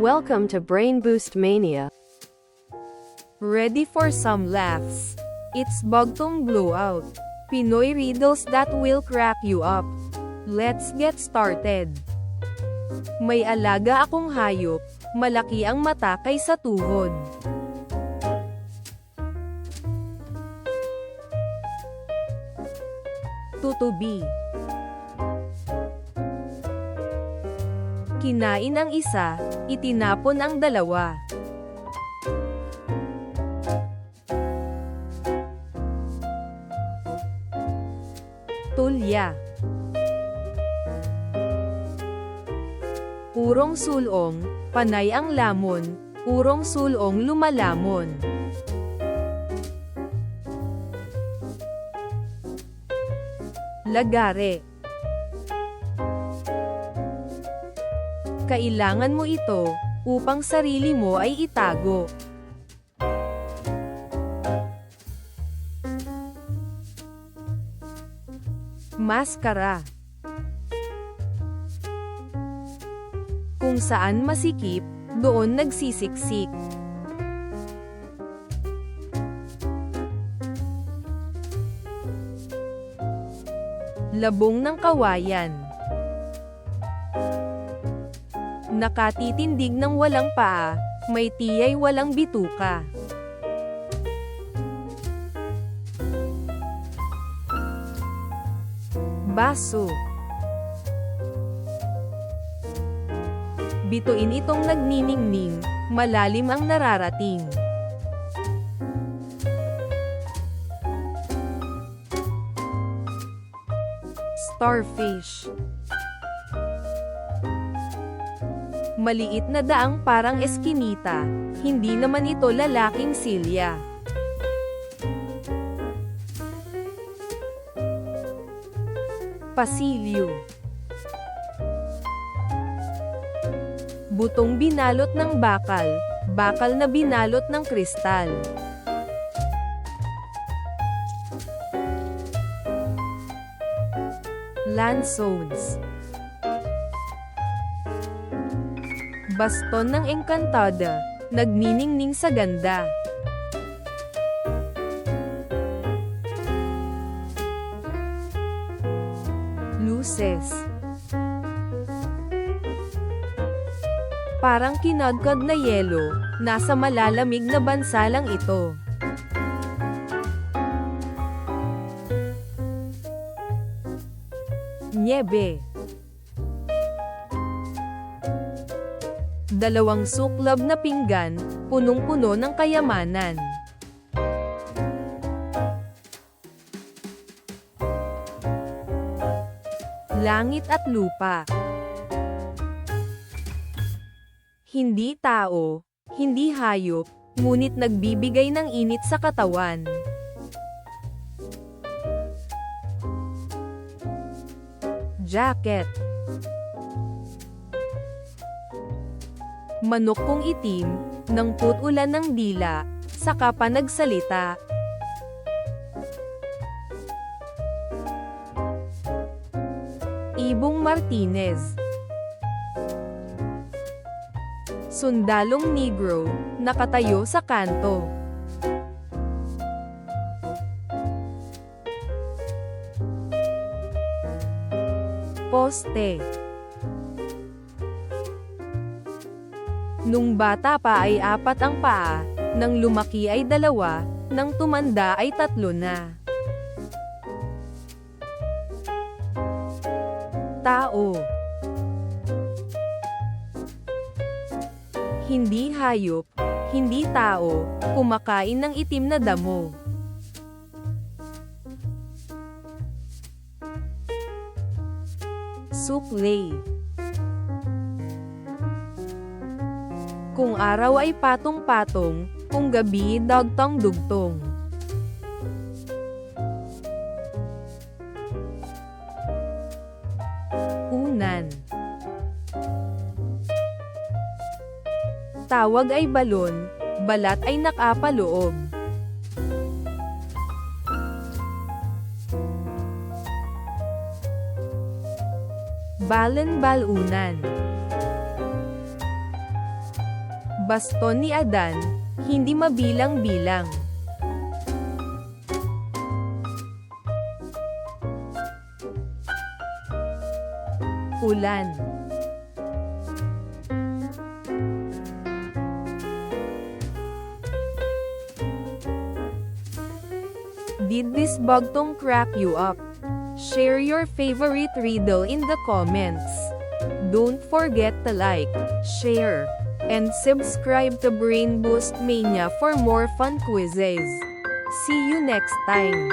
Welcome to Brain Boost Mania. Ready for some laughs? It's Bugtong Blowout. Pinoy riddles that will crack you up. Let's get started. May alaga akong hayop, malaki ang mata kaysa tuhod. Tutubi. Kinain ang isa, itinapon ang dalawa. Tulya. Urong sulong, panay ang lamon, urong sulong lumalamon. Lagare. Kailangan mo ito, upang sarili mo ay itago. Maskara. Kung saan masikip, doon nagsisiksik. Labong ng kawayan. Nakatitindig ng walang paa, may tiyay walang bituka. Baso. Bituin itong nagniningning, malalim ang nararating. Starfish. Maliit na daang parang eskinita, hindi naman ito lalaking silya. Pasilyo. Butong binalot ng bakal, bakal na binalot ng kristal. Lansones. Baston ng engkantada, nagniningning sa ganda. Luces. Parang kinagkag na yelo, nasa malalamig na bansa lang ito. Niebe. Dalawang suklab na pinggan, punong-puno ng kayamanan. Langit at lupa. Hindi tao, hindi hayop, ngunit nagbibigay ng init sa katawan. Jacket. Manok kong itim, nang put-ulan ng dila, saka pa nagsalita. Ibong Martinez. Sundalong negro, nakatayo sa kanto. Poste. Nung bata pa ay 4 ang paa, nang lumaki ay 2, nang tumanda ay 3 na. Tao. Hindi hayop, hindi tao, kumakain ng itim na damo. Suklay. Kung araw ay patong-patong, kung gabi dagtong-dugtong. Unan. Tawag ay balon, balat ay nakapaloob. Balan-balunan. Baston ni Adan, hindi mabilang-bilang. Ulan. Did this bugtong crack you up? Share your favorite riddle in the comments. Don't forget to like, share, and subscribe to Brain Boost Mania for more fun quizzes. See you next time.